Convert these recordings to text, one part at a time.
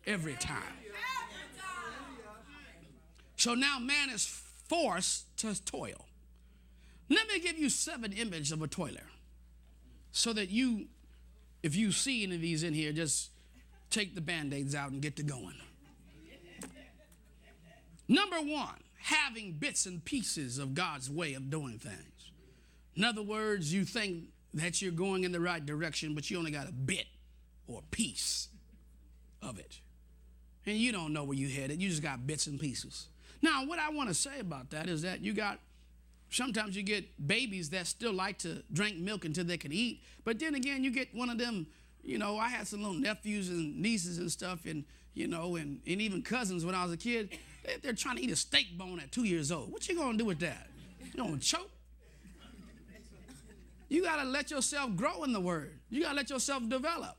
every time. So now man is forced to toil. Let me give you 7 images of a toiler so that you, if you see any of these in here, just take the Band-Aids out and get to going. Number 1, having bits and pieces of God's way of doing things. In other words, you think that you're going in the right direction, but you only got a bit or piece of it. And you don't know where you're headed. You just got bits and pieces. Now, what I want to say about that is that sometimes you get babies that still like to drink milk until they can eat. But then again, you get one of them, I had some little nephews and nieces and stuff and even cousins when I was a kid. They're trying to eat a steak bone at 2 years old. What you going to do with that? You going to choke? You got to let yourself grow in the word. You got to let yourself develop.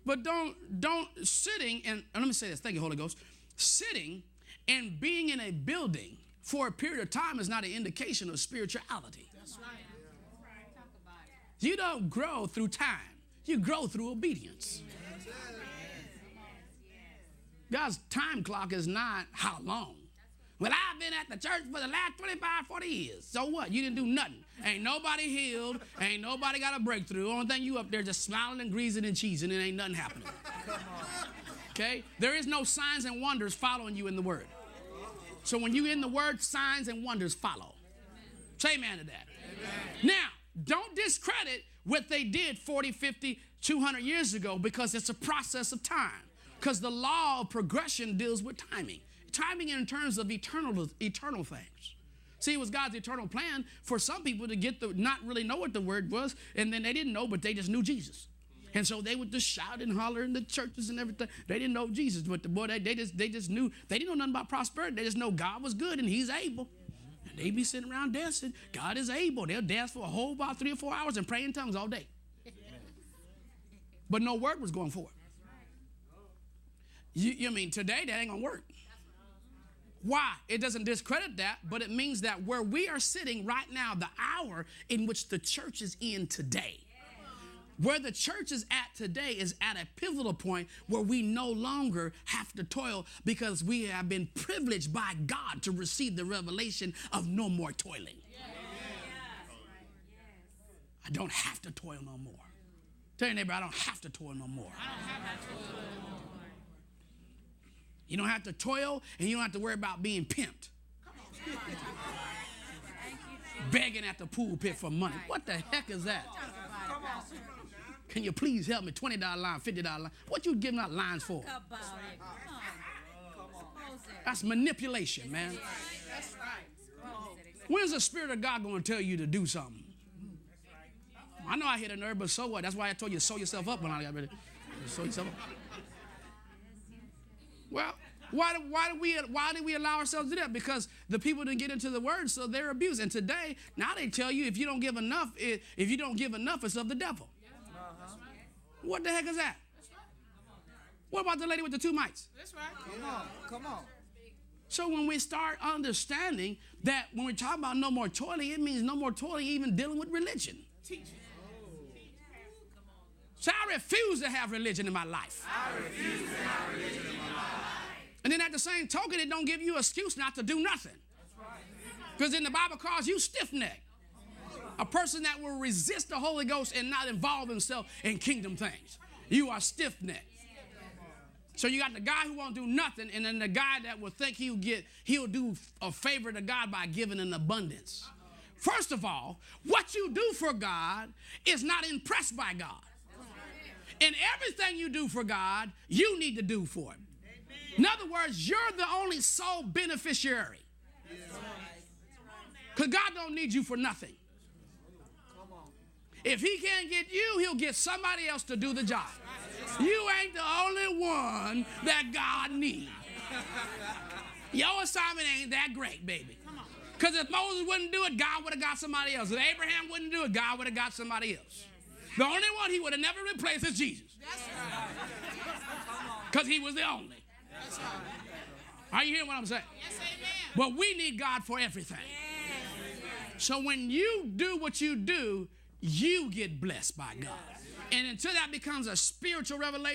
But don't sitting, and let me say this, thank you, Holy Ghost. Sitting and being in a building for a period of time is not an indication of spirituality. That's right. Talk about it. You don't grow through time. You grow through obedience. God's time clock is not how long. Well, I've been at the church for the last 25, 40 years. So what? You didn't do nothing. Ain't nobody healed. Ain't nobody got a breakthrough. Only thing you up there just smiling and greasing and cheesing and ain't nothing happening. Okay? There is no signs and wonders following you in the word. So when you in the word, signs and wonders follow. Say amen to that. Amen. Now, don't discredit what they did 40, 50, 200 years ago because it's a process of time. Because the law of progression deals with timing. Timing in terms of eternal things. See, it was God's eternal plan for some people to not really know what the word was, and then they didn't know, but they just knew Jesus. And so they would just shout and holler in the churches and everything. They didn't know Jesus, but they just knew. They didn't know nothing about prosperity. They just know God was good and he's able. And they'd be sitting around dancing. God is able. They'll dance for a whole about 3 or 4 hours and pray in tongues all day. But no word was going forward. You mean today that ain't going to work. Why? It doesn't discredit that, but it means that where we are sitting right now, the hour in which the church is in today, where the church is at today is at a pivotal point where we no longer have to toil because we have been privileged by God to receive the revelation of no more toiling. I don't have to toil no more. Tell your neighbor, I don't have to toil no more. You don't have to toil, and you don't have to worry about being pimped. Begging at the pool pit for money. What the heck is that? Can you please help me? $20 line, $50 line. What you giving out lines for? That's manipulation, man. When's the Spirit of God going to tell you to do something? I know I hit a nerve, but so what? That's why I told you to sew yourself up when I got ready. Sew yourself up. Well, why do we allow ourselves to do that? Because the people didn't get into the word, so they're abused. And today, now they tell you if you don't give enough, it's of the devil. What the heck is that? What about the lady with the 2 mites? That's right. Come on. So when we start understanding that when we talk about no more toiling, it means no more toiling even dealing with religion. So I refuse to have religion in my life. And then at the same token, it don't give you an excuse not to do nothing. Because in the Bible calls you stiff-necked. A person that will resist the Holy Ghost and not involve himself in kingdom things. You are stiff-necked. So you got the guy who won't do nothing, and then the guy that will think he'll do a favor to God by giving in abundance. First of all, what you do for God is not impressed by God. And everything you do for God, you need to do for him. In other words, you're the only sole beneficiary. Because God don't need you for nothing. If he can't get you, he'll get somebody else to do the job. You ain't the only one that God needs. Your assignment ain't that great, baby. Because if Moses wouldn't do it, God would have got somebody else. If Abraham wouldn't do it, God would have got somebody else. The only one he would have never replaced is Jesus. Because he was the only. Are you hearing what I'm saying? Yes, amen. But we need God for everything. So when you do what you do, you get blessed by God. And until that becomes a spiritual revelation,